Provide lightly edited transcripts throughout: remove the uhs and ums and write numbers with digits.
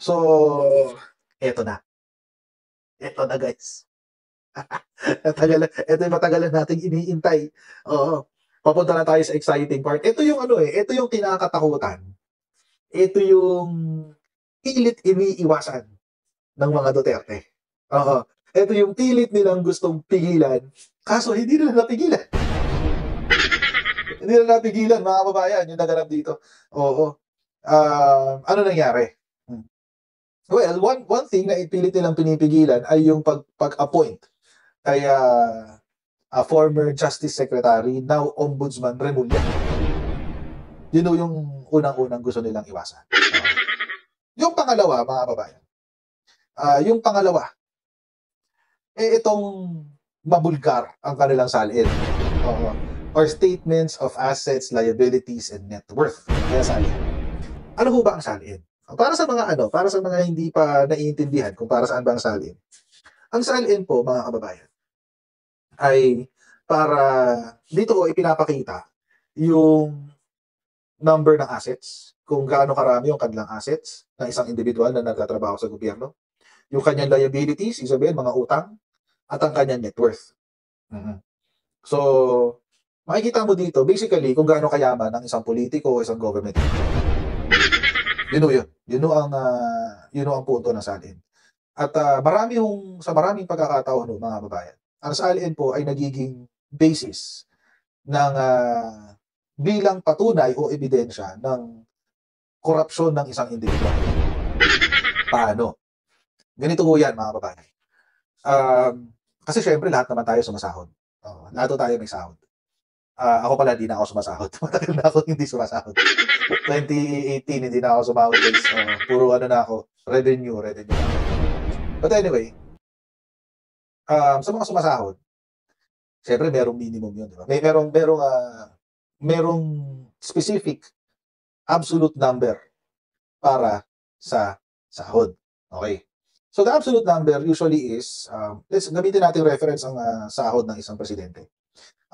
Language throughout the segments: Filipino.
So, eto na. Eto na guys. Ito yung matagalan nating iniintay. Oo. Papunta na tayo sa exciting part. Ito yung ano ito yung kinakatakutan. Ito yung pilit iniiwasan ng mga Duterte. Oo. Ito yung pilit nilang gustong pigilan, kaso hindi nila napigilan. Hindi nila napigilan, mga kababayan, yung naganap dito. Oo. Ano nangyari? Hmm. Well, one thing na ipilit nilang pinipigilan ay yung pag-appoint kay former Justice Secretary, now Ombudsman Remulla. Yun yung unang-unang gusto nilang iwasan. Yung pangalawa, mga kababayan, yung pangalawa, itong mabulgar ang kanilang salin. Or statements of assets, liabilities, and net worth. Kaya salin. Ano ho ba ang salin? Para sa mga para sa mga hindi pa naiintindihan kung para saan ba ang salin. Ang salin po, mga kababayan, ay para dito ko ipinapakita yung number ng assets, kung gaano karami yung kanilang assets ng isang individual na nagtatrabaho sa gobyerno, yung kanyang liabilities, isabihin, mga utang, at ang kanyang net worth. So, makikita mo dito, basically, kung gaano kayaman ang isang politiko o isang government. Yun. Yun ang punto ng salin. At sa maraming pagkakataon, mga kababayan, ang salin po ay nagiging basis ng bilang patunay o ebidensya ng korupsyon ng isang individual. Paano? Ganito po yan, mga kababayan. Kasi syempre, lahat naman tayo sumasahod. Lahat tayo may sahod. Ako pala, hindi na ako sumasahod. Matagal na ako hindi sumasahod. 2018, hindi na ako sumahod, guys. Puro na ako. Revenue. But anyway, sa mga sumasahod, syempre, merong minimum yun, di ba? Merong specific absolute number para sa sahod. Okay. So the absolute number usually is, let's gamitin natin reference ang sahod ng isang presidente.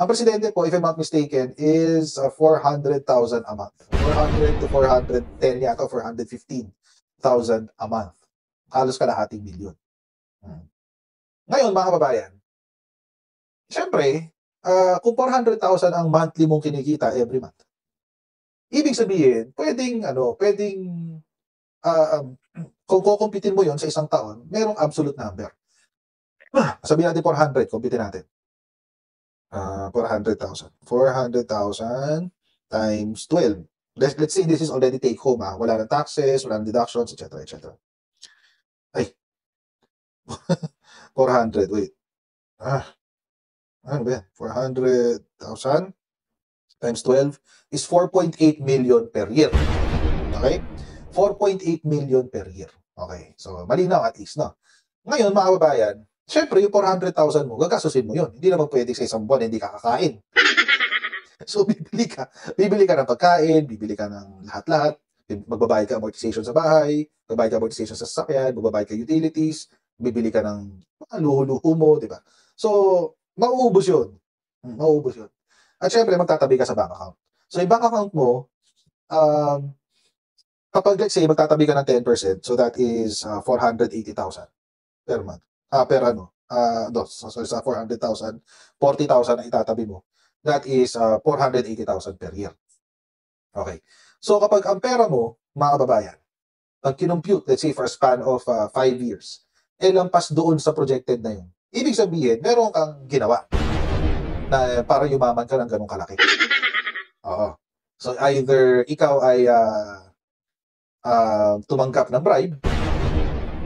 Ang presidente po, if I'm not mistaken, is 400,000 a month. 400 to 410 yata, 415,000 a month. Halos kalahating milyon. Ngayon, mga kababayan, syempre, kung 400,000 ang monthly mong kinikita every month, ibig sabihin, pwedeng kung kukumpitin mo yon sa isang taon, merong absolute number. Sabihin natin 400, kumpitin natin. 400,000. 400,000 times 12. Let's say this is already take home. Wala na taxes, wala na deductions, etc. Ay. 400, wait. Ano ba yan? 400,000 times 12 is 4.8 million per year. Okay? 4.8 million per year. Okay. So, malinaw at least, no? Ngayon, mga kababayan, syempre, yung 400,000 mo, gagastusin mo yun. Hindi naman pwede sa isang buwan, hindi ka kakain. So, bibili ka ng pagkain, bibili ka ng lahat-lahat, magbabayad ka amortization sa bahay, magbabayad ka amortization sa sasakyan, magbabayad ka utilities, bibili ka ng mga luho-luho mo, di ba? So, mauubos yun. At syempre, magtatabi ka sa bank account. So, yung bank account mo, kapag let's say, magtatabi ka ng 10%, so that is 480,000 per month. Sa 400,000, 40,000 na itatabi mo. That is 480,000 per year. Okay. So, kapag ang pera mo, mga kababayan, ang kinumpute, let's say, for a span of 5 years, lampas doon sa projected na yun. Ibig sabihin, meron kang ginawa na para yumaman ka ng ganong kalaki. Oo. So, either ikaw ay tumanggap ng bribe,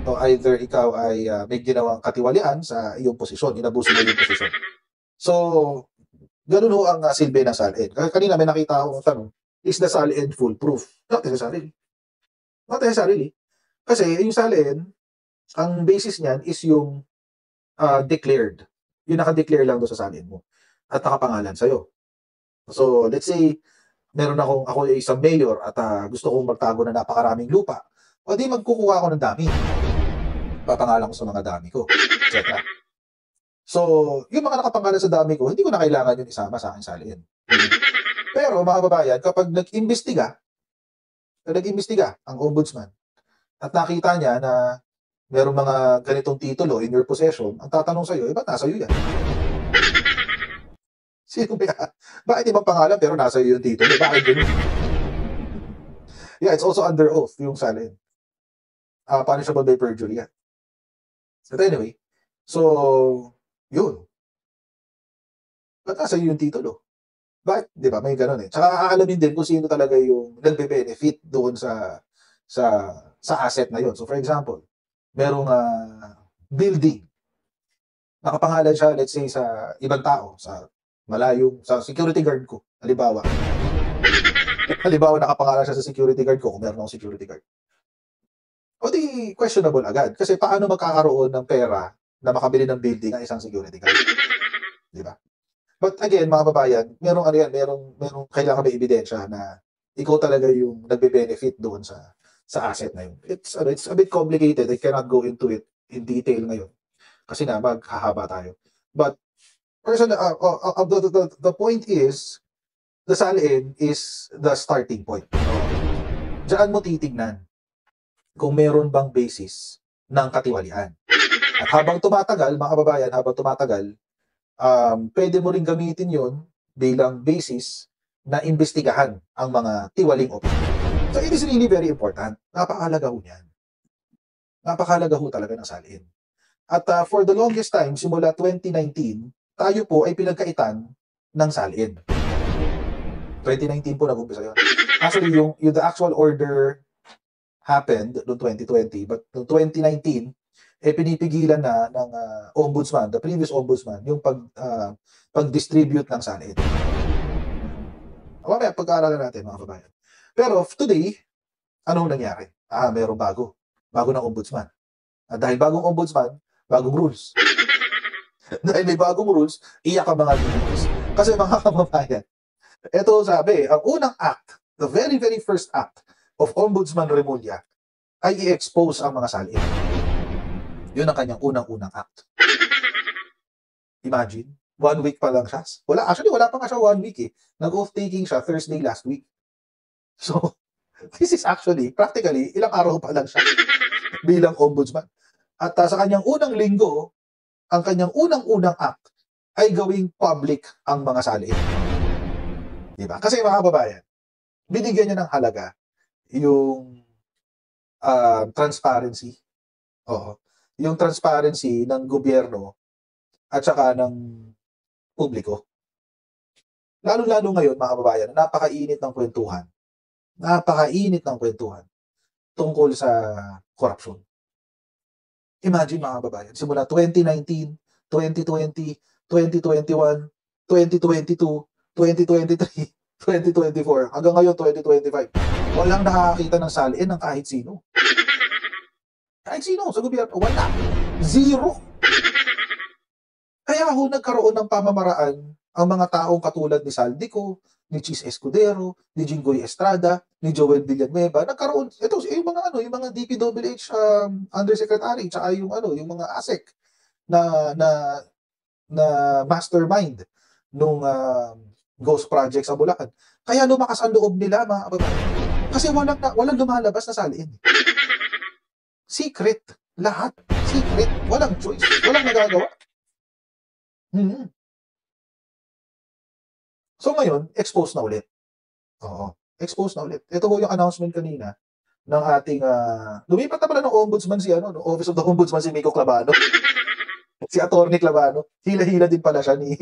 o either ikaw ay may ginawang katiwalian sa iyong posisyon, inabuso mo yung posisyon. So, ganun ho ang silbi ng salin. Kanina may nakita akong tanong, is the salin foolproof? Not necessarily. Kasi yung salin, ang basis niyan is yung declared. Yung naka-declare lang doon sa salin mo. At nakapangalan sa'yo. So, let's say, ako ay isang mayor at gusto kong magtago na napakaraming lupa. O di magkukuha ako ng dami. Papangalan ko sa mga dami ko, etc. So, yung mga nakapangalan sa dami ko, hindi ko na kailangan yung isama sa aking salin. Pero mga kababayan, kapag nag-imbestiga ang ombudsman at nakita niya na merong mga ganitong titulo in your possession, ang tatanong sa'yo, ba't nasa iyo yan? Sino ba? Bakit ibang pangalan pero nasa iyo yung titulo? Bakit ganun? Yeah, it's also under oath, yung salin. Punishable by perjury yan. But anyway, so, yun. Ba't nasa iyo yung titulo? Bakit? Di ba? May ganun eh. Tsaka aalamin din kung sino talaga yung nagbe-benefit doon sa asset na yun. So, for example, merong building. Nakapangalan siya, let's say, sa ibang tao, sa malayong, sa security guard ko. Halimbawa. Halimbawa, nakapangalan siya sa security guard ko kung meron akong security guard. O di, questionable agad. Kasi paano magkakaroon ng pera na makabili ng building ang isang security guard? Di ba? But again, mga babayan, merong kailangan may ebidensya na ikaw talaga yung nagbe-benefit doon sa asset na yun. It's a bit complicated. I cannot go into it in detail ngayon. Kasi na, maghahaba tayo. But, the point is, the salin is the starting point. Diyan mo titignan kung meron bang basis ng katiwalian. At habang tumatagal, mga kababayan, pwede mo rin gamitin yon bilang basis na imbestigahan ang mga tiwaling opinion. So it is really very important. Napakahalaga ho niyan. Napakahalaga ho talaga ng salin. At for the longest time, simula 2019, tayo po ay pinagkaitan ng salin. 2019 po nag-umpisa yun. Actually, yung the actual order happened noong 2020, but noong 2019, pinipigilan na ng ombudsman, the previous ombudsman, yung pag-distribute ng salin. Mamaya, pag-aaralan natin, mga kabayan. Pero today, anong nangyari? Merong bago ng ombudsman. Dahil bagong ombudsman, bagong rules. Dahil may bagong rules, iyak ang mga rules. Kasi mga kababayan, ito sabi, ang unang act, the very, very first act of Ombudsman Remulla ay i-expose ang mga salin. Yun ang kanyang unang-unang act. Imagine, 1 week pa lang siya. Wala pa nga siya 1 week eh. Nag-off-taking siya Thursday last week. So, this is actually, practically, ilang araw pa lang siya bilang ombudsman. At sa kanyang unang linggo, ang kanyang unang-unang act ay gawing public ang mga salin. Diba? Kasi mga kababayan, binigyan niya ng halaga yung transparency. Oo. Yung transparency ng gobyerno at saka ng publiko. Lalo-lalo ngayon, mga kababayan, napakainit ng kwentuhan. Napakainit ng kwentuhan tungkol sa korupsyon. Imagine, mga kababayan, simula 2019, 2020, 2021, 2022, 2023, 2024, hanggang ngayon, 2025, walang nakakakita ng salin ng kahit sino. Kahit sino sa gobyerno, wala. Zero. Kaya nagkaroon ng pamamaraan ang mga taong katulad ni Saldico, ni Chis Escudero, ni Jinggoy Estrada, ni Joel Villanueva. Nagkaroon, ito, yung mga DPWH undersecretary, tsaka yung mga ASEC na mastermind nung Ghost Project sa Bulacan. Kaya lumakas ang loob nila, mga kababayan. Kasi walang lumalabas na salin. Secret. Lahat. Secret. Walang choice. Walang nagagawa. So ngayon, expose na ulit. Oo. Expose na ulit. Ito ho yung announcement kanina ng ating lumipat na pala ng ombudsman no Office of the Ombudsman si Miko Clavano. Si Attorney Clavano. Hila-hila din pala siya ni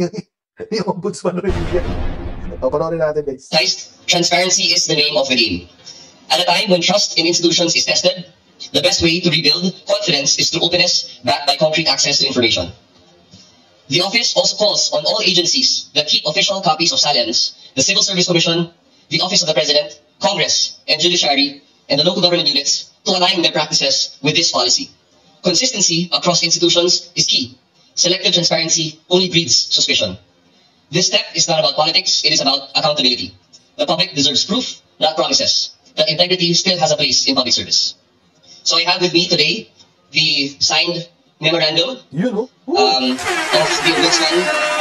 Ombudsman Remulla. Panoorin natin, guys. Transparency is the name of the game. At a time when trust in institutions is tested, the best way to rebuild confidence is through openness backed by concrete access to information. The office also calls on all agencies that keep official copies of salins, the Civil Service Commission, the Office of the President, Congress, and Judiciary, and the local government units to align their practices with this policy. Consistency across institutions is key. Selective transparency only breeds suspicion. This step is not about politics, it is about accountability. The public deserves proof, not promises, that integrity still has a place in public service. So I have with me today the signed memorandum of the Ombudsman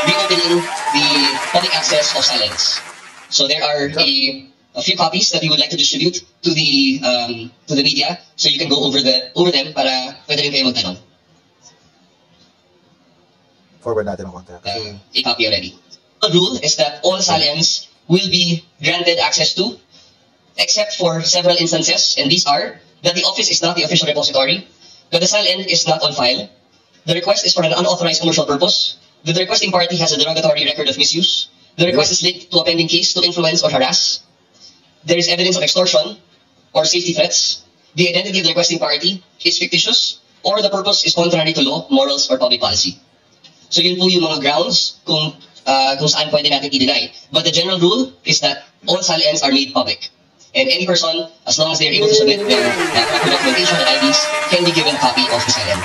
reopening the public access of silence. So there are a a few copies that we would like to distribute to the media, so you can go over them para pwede rin kayo magtanong. Forward natin ang konti. A copy already. The rule is that all SALNs will be granted access to, except for several instances, and these are that the office is not the official repository, that the SALN is not on file, the request is for an unauthorized commercial purpose, that the requesting party has a derogatory record of misuse, the request is linked to a pending case to influence or harass, there is evidence of extortion or safety threats, the identity of the requesting party is fictitious, or the purpose is contrary to law, morals, or public policy. So yun po yung mga grounds kung saan pwede natin i-deny. But the general rule is that all SALNs are made public. And any person, as long as they are able to submit their proper documentation and IDs, can be given a copy of the SALN.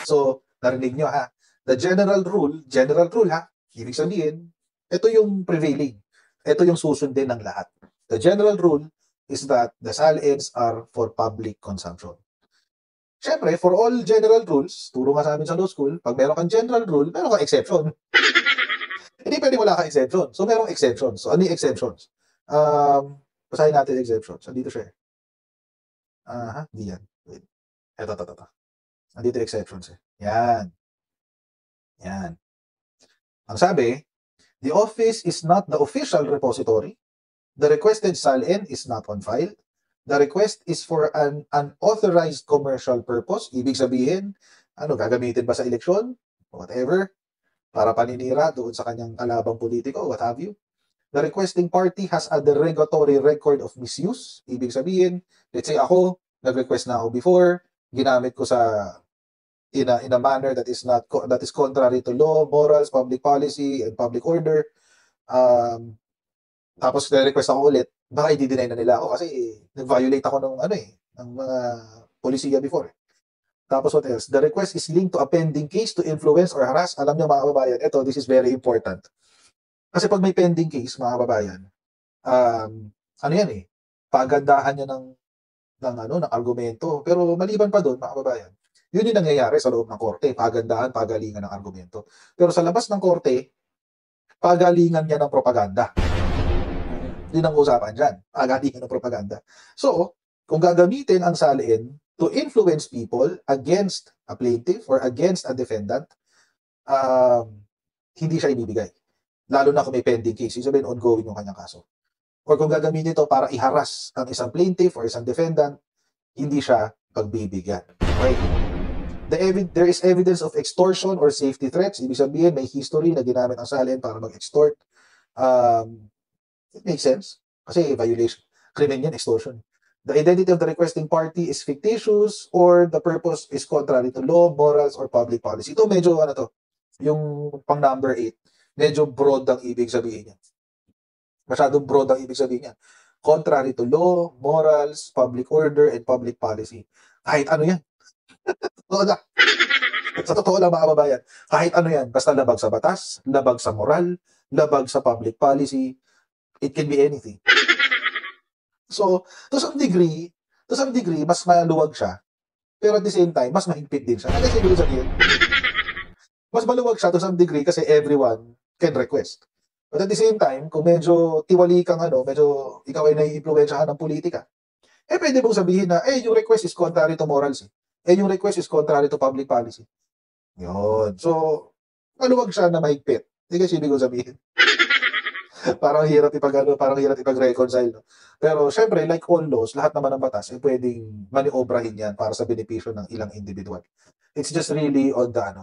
So, narinig nyo ha. The general rule ha, ibig sabihin, ito yung prevailing. Ito yung susundin ng lahat. The general rule is that the SALNs are for public consumption. Siyempre, for all general rules, turo nga sa amin sa law school, pag meron kang general rule, meron kang exception. Hindi pwede wala kang exception. So, merong exceptions. So, ano yung exceptions? Basahin natin exceptions. Andito siya. Hindi yan. Wait. Ito. Andito exceptions eh. Yan. Ang sabi, the office is not the official repository. The requested SALN is not on file. The request is for an unauthorized commercial purpose. Ibig sabihin, gagamitin ba sa eleksyon? Whatever. Para paninira doon sa kanyang kalabang politiko, what have you. The requesting party has a derogatory record of misuse. Ibig sabihin, let's say ako, nag-request na ako before, ginamit ko in a manner that is contrary to law, morals, public policy, and public order. Tapos request ako ulit, baka i-deny na nila ako kasi nag-violate ako ng mga polisiya before. Tapos what else? The request is linked to a pending case to influence or harass. Alam niyo mga kababayan, this is very important. Kasi pag may pending case, mga kababayan, pagandahan niya ng argumento. Pero maliban pa doon, mga kababayan, yun yung nangyayari sa loob ng korte, pagandahan, pagalingan ng argumento. Pero sa labas ng korte, pagalingan niya ng propaganda. Yun ang usapan dyan, pagalingan ng propaganda. So, kung gagamitin ang SALN to influence people against a plaintiff or against a defendant, hindi siya ibibigay. Lalo na kung may pending case, sabihin ongoing yung kanyang kaso. Or kung gagamitin ito para iharas ang isang plaintiff or isang defendant, hindi siya pagbibigyan. Okay? There is evidence of extortion or safety threats. Ibig sabihin, may history na ginamit ang SALN para mag-extort. It makes sense. Kasi violation. Criminal yan, extortion. The identity of the requesting party is fictitious or the purpose is contrary to law, morals, or public policy. Ito medyo, yung pang number 8, medyo broad ang ibig sabihin niya. Masyadong broad ang ibig sabihin niya. Contrary to law, morals, public order, and public policy. Kahit ano yan. Sa totoo lang mga kababayan, kahit ano yan, basta labag sa batas, labag sa moral, labag sa public policy, it can be anything. So, to some degree, mas maluwag siya. Pero at the same time, mas mahigpit din siya. Ano kasi ibig sabihin? Mas maluwag siya to some degree kasi everyone can request. But at the same time, kung medyo tiwali kang medyo ikaw ay nai-impluwensyahan ng politika, pwede mong sabihin na, yung request is contrary to morals. Yung request is contrary to public policy. Yun. So, maluwag siya na mahigpit. Hindi kasi ibig sabihin. parang hirap ipag-reconcile. No? Pero syempre, like all laws, lahat naman ng batas ay pwedeng maniobrahin yan para sa benepisyo ng ilang individual. It's just really on the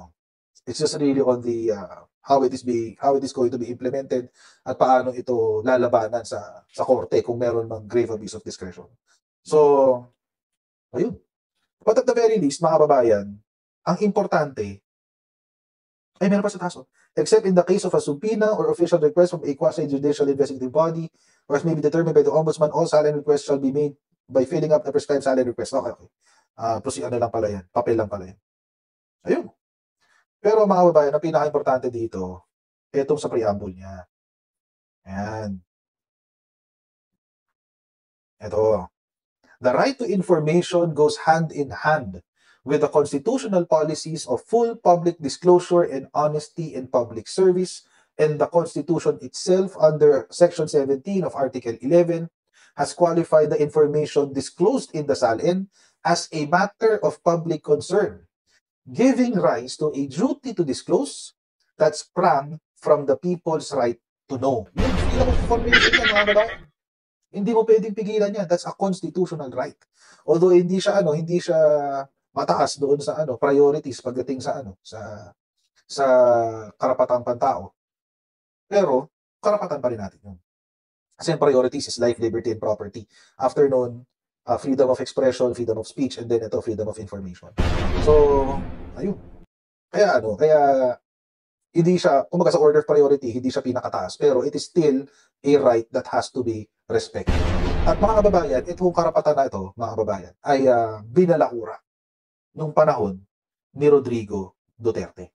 how it is going to be implemented at paano ito lalabanan sa korte kung meron mang grave abuse of discretion. So, ayun. But at the very least, mga kababayan, ang importante ay meron pa sa taso. Except in the case of a subpoena or official request from a quasi-judicial investigative body, or as may be determined by the Ombudsman, all SALN requests shall be made by filling up the prescribed SALN request. Okay. Lang pala yan. Papel lang pala yan. Ayun. Pero mga kababayan, ang pinaka-importante dito, itong sa preamble niya. Ayan. Ito. The right to information goes hand in hand with the constitutional policies of full public disclosure and honesty in public service And the Constitution itself, under Section 17 of Article 11, has qualified the information disclosed in the SALN as a matter of public concern, giving rise to a duty to disclose that sprang from the people's right to know. Yun, freedom of information yan, mga kababayan. Hindi mo pwedeng pigilan yan. That's a constitutional right. Although hindi siya mataas doon sa priorities pagdating sa sa karapatang pantao. Pero karapatan pa rin natin yun. Kasi ang priorities is life, liberty, and property. After noon, freedom of expression, freedom of speech, and then ito, freedom of information. So, ayun. Kaya hindi siya, kumbaga sa order of priority, hindi siya pinakataas. Pero it is still a right that has to be respected. At mga kababayan, itong karapatan na ito, mga kababayan, ay binalahura nung panahon ni Rodrigo Duterte.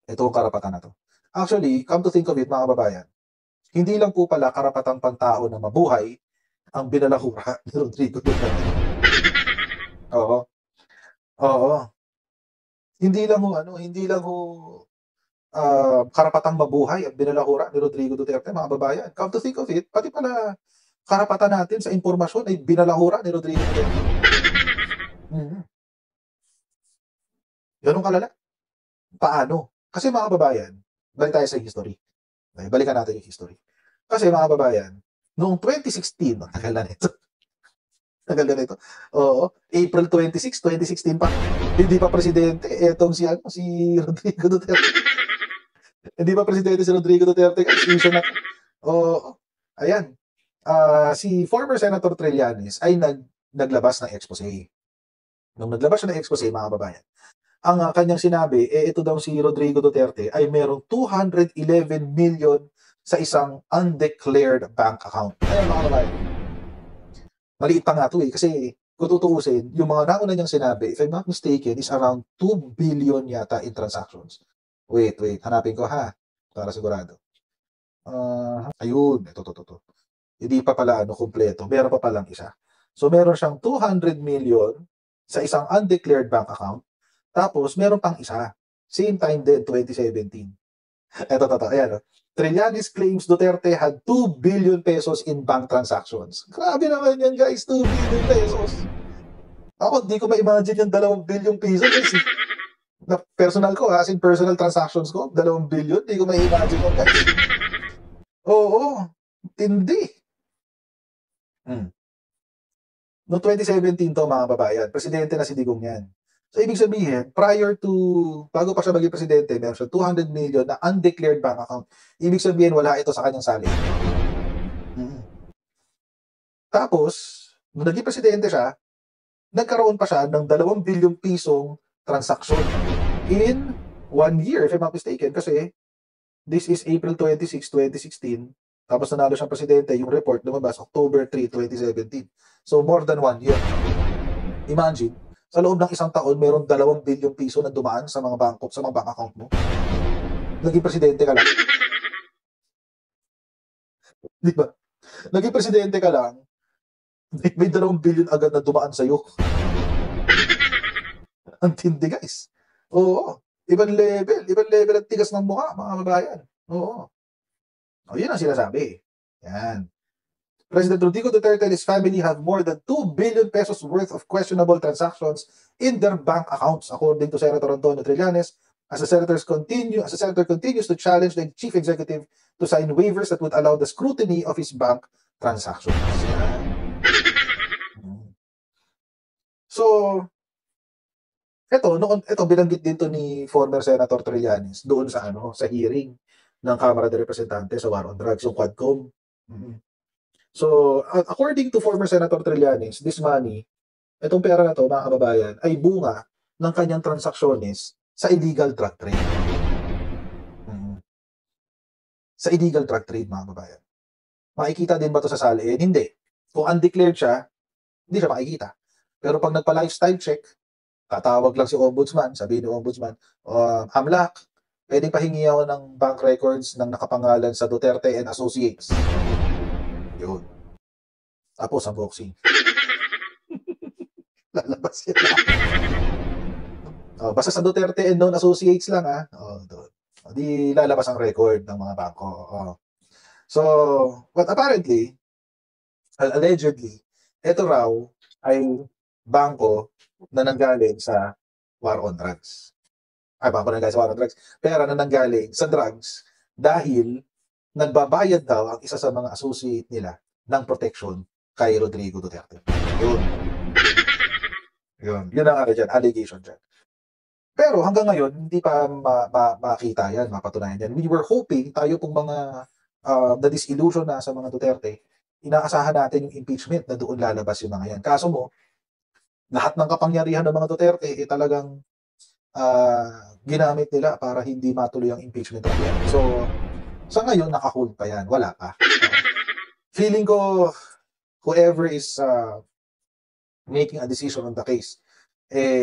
Ito ang karapatan na ito. Actually, come to think of it, mga kababayan, hindi lang po pala karapatang pantao na mabuhay ang binalahura ni Rodrigo Duterte. Oo. Oo. Hindi lang karapatang mabuhay ang binalahura ni Rodrigo Duterte, mga kababayan. Come to think of it, pati pala karapatan natin sa impormasyon ay binalahura ni Rodrigo Duterte. Ganun kalala. Paano? Kasi mga kababayan, balik tayo sa history. Balikan natin yung history. Kasi mga kababayan, noong 2016, tagal na nito. Tagal na nito. Oo, April 26, 2016 pa. Hindi pa presidente etong si Rodrigo Duterte. Hindi pa presidente si Rodrigo Duterte kasi siya na. Oo. Ayan. Si former Senator Trillanes ay naglabas ng expose. Nung naglabas siya ng expose, mga kababayan, ang kanyang sinabi, ito daw si Rodrigo Duterte ay merong 211 million sa isang undeclared bank account. Ayan, mga kababayan. Maliit pa nga ito kasi kung tutuusin, yung mga nauna niyang sinabi, if I'm not mistaken, is around 2 billion yata in transactions. Wait, hanapin ko ha, para sigurado. Ayun, ito. Hindi pa pala kompleto, meron pa palang isa. So meron siyang 200 million sa isang undeclared bank account. Tapos, meron pang isa. Same time din, 2017. Ito. Ayan. Trillanes claims Duterte had 2 billion pesos in bank transactions. Grabe naman yan, guys. 2 billion pesos. Ako, di ko ma-imagine yung 2 billion pesos. Na personal ko, as in personal transactions ko, 2 billion. Di ko ma-imagine yun, guys. Oo. Tindi. Noong 2017 to, mga babayan, presidente na si Digong yan. So, ibig sabihin, bago pa siya maging presidente, meron siya 200 million na undeclared bank account. Ibig sabihin, wala ito sa kanyang sali. Tapos, nung naging presidente siya, nagkaroon pa siya ng 2 billion pisong transaction in 1 year, if I'm not mistaken. Kasi, this is April 26, 2016. Tapos nanalo siyang presidente, yung report lumabas October 3, 2017. So, more than 1 year. Imagine, sa loob ng isang taon, mayroong 2 bilyong piso na dumaan sa mga bank account mo. Naging presidente ka lang. Di ba? Naging presidente ka lang, may 2 bilyon agad na dumaan sa'yo. Ang tindi, guys. Oo. Ibang level ang tigas ng mukha, mga kababayan. Oo. Yun ang sinasabi. Yan. President Rodrigo Duterte and his family have more than 2 billion pesos worth of questionable transactions in their bank accounts, according to Senator Antonio Trillanes, as the senator continues to challenge the chief executive to sign waivers that would allow the scrutiny of his bank transactions. So, ito binanggit din to ni former Senator Trillanes doon sa hearing ng Kamara de Representantes sa War on Drugs, yung Quadcom. So, according to former Senator Trillanes, this money, itong pera na to, mga kababayan, ay bunga ng kanyang transaksyones sa illegal drug trade. Sa illegal drug trade, mga kababayan. Makikita din ba to sa SALN? Hindi. Kung undeclared siya, hindi siya makikita. Pero pag nagpa-lifestyle check, tatawag lang si Ombudsman, sabihin ni Ombudsman, Amlak, pwedeng pahingi ako ng bank records ng nakapangalan sa Duterte and Associates. Yun. Tapos ang boxing. Lalabas yan. Basta sa Duterte and known associates lang, ha? Doon. di lalabas ang record ng mga bangko. So, but apparently, allegedly, ito raw ay bangko na nanggaling sa war on drugs. Bangko na nanggaling sa war on drugs. Pera na nanggaling sa drugs dahil nagbabayad daw ang isa sa mga associate nila ng protection kay Rodrigo Duterte. Yun ang allegation dyan. Pero hanggang ngayon, hindi pa makita yan, mapatunayan yan. We were hoping, tayo pong mga na-disillusion na sa mga Duterte, inaasahan natin yung impeachment na doon lalabas yung mga yan. Kaso mo, lahat ng kapangyarihan ng mga Duterte, talagang ginamit nila para hindi matuloy ang impeachment. So, sa ngayon, naka-hold pa yan. Wala pa. Feeling ko, whoever is making a decision on the case,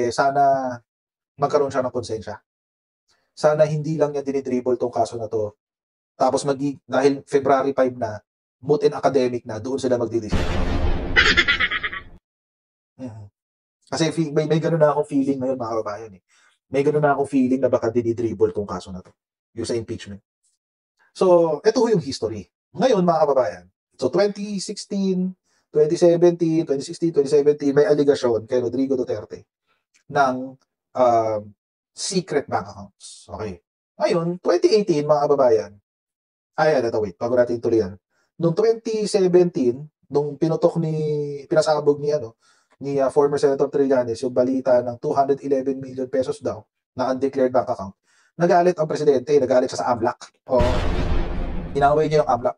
sana magkaroon siya ng konsensya. Sana hindi lang niya dinidribble tong kaso na to. Tapos dahil February 5 na, moot and academic na, doon sila magdidesisyon. Kasi may ganun na akong feeling ngayon, mga kababayan. May ganun na akong feeling na baka dinidribble tong kaso na to. Yung sa impeachment. So, ito yung history. Ngayon, mga kababayan, so 2016, 2017, 2016, 2017, may aligasyon kay Rodrigo Duterte ng secret bank accounts. Okay. Ngayon, 2018, mga kababayan, bago natin tuloy yan. Noong 2017, nung pinasabog ni former Senator Trillanes, yung balita ng 211 million pesos daw na undeclared bank account, nagalit ang presidente, nagalit siya sa AMLAC. Inaway niya yung AMLAC.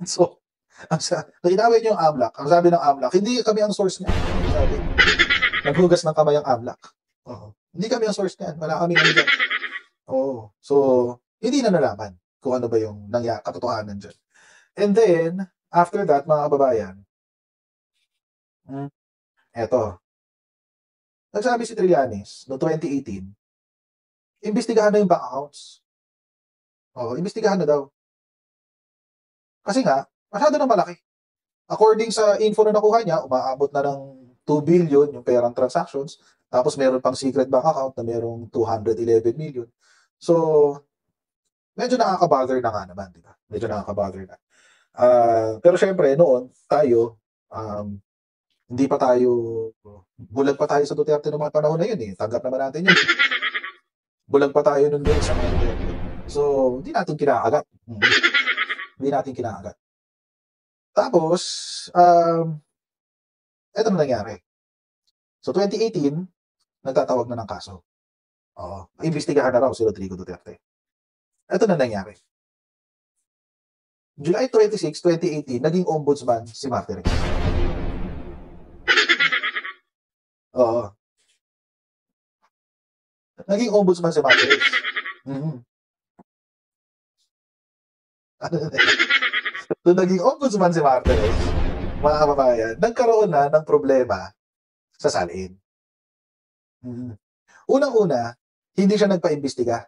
So, inaway niya yung AMLAC. Ang sabi ng AMLAC, hindi kami ang source niya. Sabi, naghugas ng kamay ang AMLAC. Hindi kami ang source niyan. Wala kami dyan. So, hindi na nalaman kung ano ba yung katotohanan dyan. And then, after that, mga kababayan, eto, nagsabi si Trillanes noong 2018, imbestigahan na yung bank accounts. Imbestigahan na daw. Kasi nga, masyado na malaki. According sa info na nakuha niya, umaabot na ng 2 billion yung perang transactions. Tapos meron pang secret bank account na merong 211 million. So, medyo nakaka-bother na nga naman, di ba? Medyo nakaka-bother na. Pero syempre, noon, tayo, hindi pa tayo, bulag pa tayo sa Duterte ng mga panahon na yun eh. Tanggap naman natin yun. Bulag pa tayo nun din sa mga Duterte. So, hindi natin kinakagat. Hindi natin kinakagat. Tapos, eto na nangyari. So, 2018, nagtatawag na ng kaso. Imbestigahan na raw si Rodrigo Duterte. Ito na nangyari. July 26, 2018, naging ombudsman si Martires. Naging ombudsman si Martires. Nung naging ombudsman si Martires, mga kababayan, nagkaroon na ng problema sa salin. Unang-una, hindi siya nagpa-imbestiga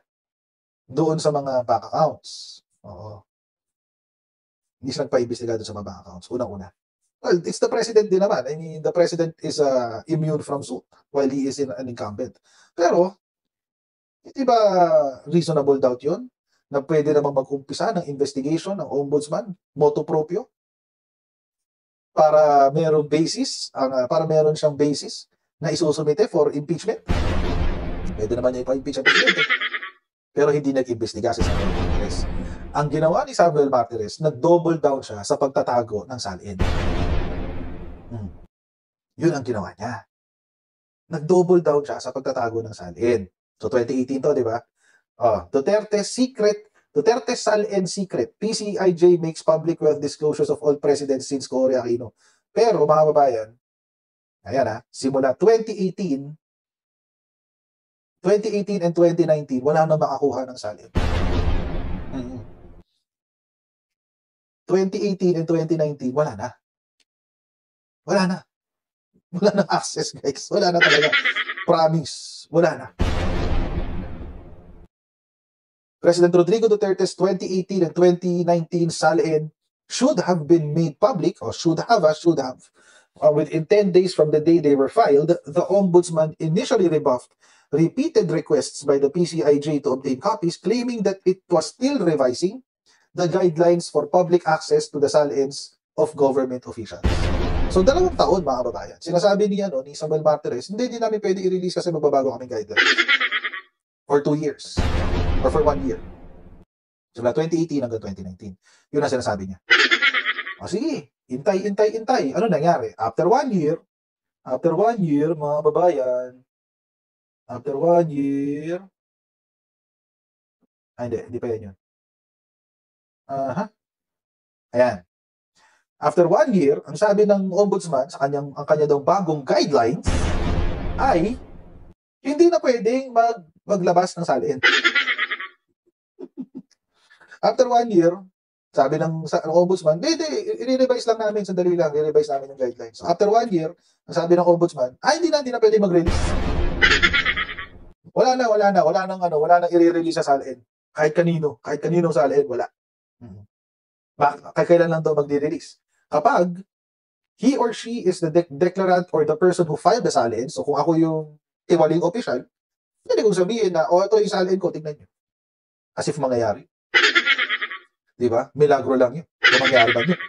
doon sa mga bank accounts. Hindi siya nagpa-imbestiga doon sa mga bank accounts. Unang-una. Well, it's the president din naman. I mean, the president is immune from suit while he is an incumbent. Pero, hindi ba reasonable doubt yun? Na pwede naman mag-umpisa ng investigation ng ombudsman, motu proprio, para meron siyang basis na isusumite for impeachment. Pwede naman niya ipa-impeach ang presidente. Pero hindi nag-imbestiga si Samuel Martires. Ang ginawa ni Samuel Martires, nag-double down siya sa pagtatago ng salin. Yun ang ginawa niya. Nag-double down siya sa pagtatago ng salin. So 2018 to, di ba? Duterte Salin Secret. PCIJ makes public wealth disclosures of all presidents since Cory Aquino. Pero mga babayan, ayan simula 2018 and 2019, wala na makakuha ng salin. 2018 and 2019, wala na. Wala na. Wala na access, guys. Wala na talaga. Promise. Wala na. President Rodrigo Duterte's 2018 and 2019 salin should have been made public, or should have, within 10 days from the day they were filed. The ombudsman initially rebuffed repeated requests by the PCIJ to obtain copies, claiming that it was still revising the guidelines for public access to the SALINs of government officials. So, 2 taon, mga kababayan. Sinasabi ni Samuel Martires, hindi namin pwede i-release kasi magbabago kaming guidelines. For 2 years. Or for 1 year. Simula 2018 hanggang 2019. Yun ang sinasabi niya. O sige, intay. Ano nangyari? After 1 year, mga kababayan, after 1 year, hindi pa yan yun. Ayan. After 1 year, ang sabi ng ombudsman sa ang kanya daw bagong guidelines ay hindi na pwedeng maglabas ng salin. After 1 year, sabi ng ombudsman, hindi, i-revise lang namin, sandali lang, i-revise namin yung guidelines. So after 1 year, ang sabi ng ombudsman, hindi na pwedeng mag-release. Wala nang i-release sa salin. Kahit kaninong salin, wala. Kailan lang daw magdi-release? Kapag he or she is the declarant or the person who filed the salin, so kung ako yung tiwaling official, pwede kong sabihin na, ito yung salin ko, tignan nyo. As if mangyayari. Diba? Milagro lang yun. Kung mangyayari ba yun?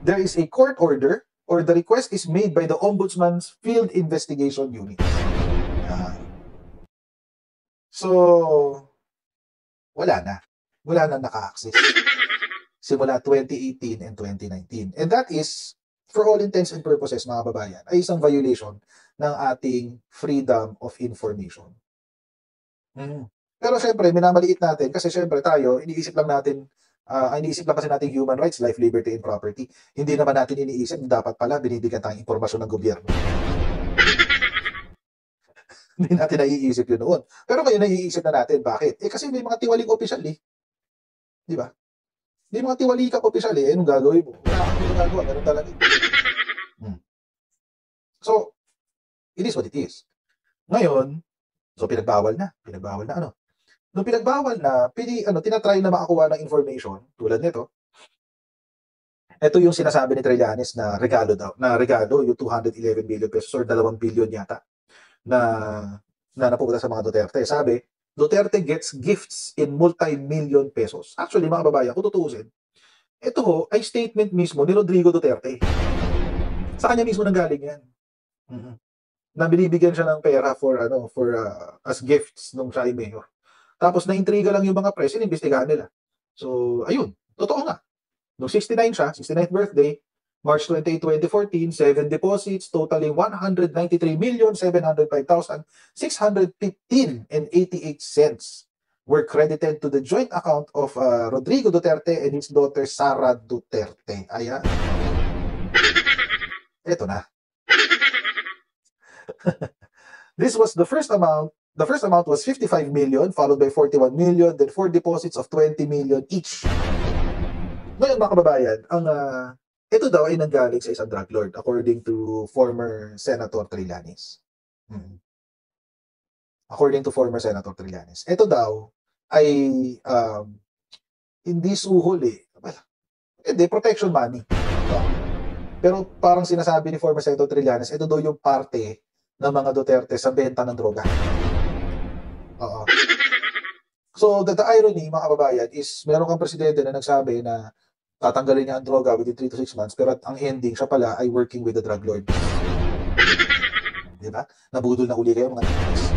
There is a court order or the request is made by the Ombudsman's Field Investigation Unit. So, wala na naka-access. Simula 2018 and 2019. And that is, for all intents and purposes, mga kababayan, ay isang violation ng ating freedom of information. Pero syempre, minamaliit natin kasi syempre tayo, iniisip lang kasi natin human rights, life, liberty, and property. Hindi naman natin iniisip, dapat pala binibigyan tayong impormasyon ng gobyerno. Hindi natin naiisip yun noon. Pero ngayon naiisip na natin. Bakit? Kasi may mga tiwaling official Di ba? May mga tiwalikang official anong gagawin mo? Wala kang ginagawa, ganun talaga. So, it is what it is. Ngayon, so pinagbawal na ano. Nung pinagbawal na, tinatry na makakuha ng information, tulad nito. Ito yung sinasabi ni Trillanes na regalo yung 211 billion pesos or 2 billion yata na napupunta sa mga Duterte. Sabi, Duterte gets gifts in multi-million pesos. Actually, mga kababayan, kung tutuusin, ito ay statement mismo ni Rodrigo Duterte. Sa kanya mismo nanggaling yan. Na binibigyan siya ng pera for as gifts nung siya ay mayor. Tapos na-intriga lang yung mga press, inimbestigahan nila. So, ayun, totoo nga. Nung 69th birthday, March 28, 2014, 7 deposits totaling 193,705,615.88 were credited to the joint account of Rodrigo Duterte and his daughter Sara Duterte. Ayan. Ito na. This was the first amount. The first amount was 55 million, followed by 41 million, then 4 deposits of 20 million each. Ngayon mga kababayan, ito daw ay nanggaling sa isang drug lord according to former Senator Trillanes. According to former Senator Trillanes. Ito daw ay hindi suhol hindi, protection money. Pero parang sinasabi ni former Senator Trillanes, ito daw yung parte ng mga Duterte sa benta ng droga. So, the irony, mga kababayan, is meron kang presidente na nagsabi na tatanggalin niya ang droga within 3 to 6 months, pero ang ending, siya pala ay working with the drug lord. Diba? Nabudol na uli kayo, mga nagis.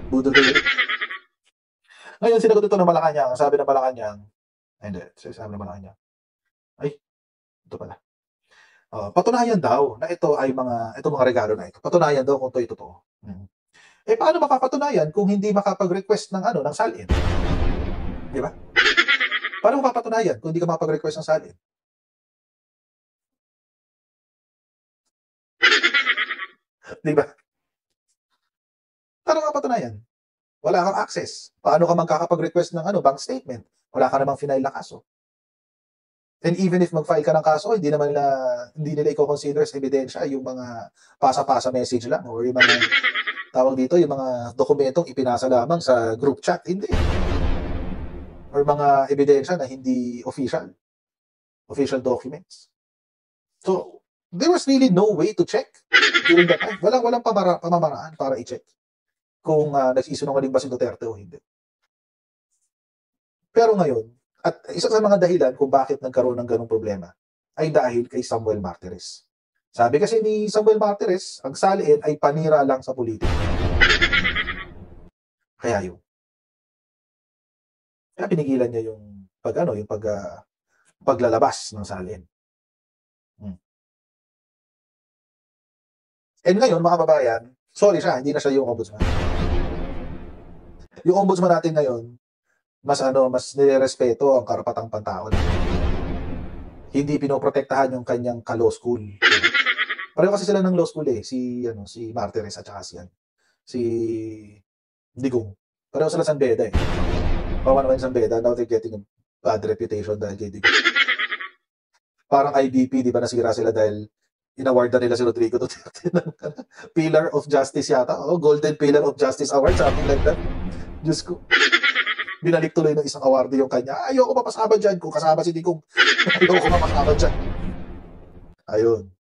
Budol kayo. Ngayon, sinagot ito ng Malacanang. Sabi ng Malacanang, sabi ng Malacanang, ito pala. Patunayan daw na ito mga regalo na ito. Patunayan daw kung ito totoo. Paano mapapatunayan kung hindi makapag-request ng salin? Di ba? Paano mapapatunayan kung hindi ka makapag-request ng salin? Di ba? Paano mapapatunayan? Wala kang access. Paano ka magkakapag-request ng bank statement? Wala ka namang final na kaso. And even if mag-file ka ng kaso, hindi nila i-consider sa ebidensya yung mga pasa-pasa message lang or yung mga tawag dito, yung mga dokumentong ipinasa lamang sa group chat. Hindi. Or mga ebidensya na hindi official documents. So, there was really no way to check during that time. Walang pamamaraan para i-check. kung nagsisinungaling ba si Duterte o hindi. Pero ngayon, at isa sa mga dahilan kung bakit nagkaroon ng ganong problema ay dahil kay Samuel Martires. Sabi kasi ni Samuel Martires, ang salin ay panira lang sa politika. Kaya yun. Kaya pinigilan niya yung paglalabas ng salin. And ngayon, mga kababayan, sorry siya, hindi na siya yung ombudsman. Yung ombudsman natin ngayon, mas nirerespeto ang karapatang pantao. Hindi pinoprotektahan yung kanyang ka-law school. Pareho kasi sila ng law school si Martires at saka si Digong. Pareho sila San Beda Pawa naman San Beda, now they're getting a bad reputation dahil kay Digong. Parang IBP, di ba nasira sila dahil in-award na nila si Rodrigo Duterte ng Pillar of Justice yata. Golden Pillar of Justice Award, something like that. Diyos ko. Binalik tuloy ng isang award yung kanya. Ayoko mapasama dyan. Kung kasama si Digong, ayoko mapasama dyan. Ayun.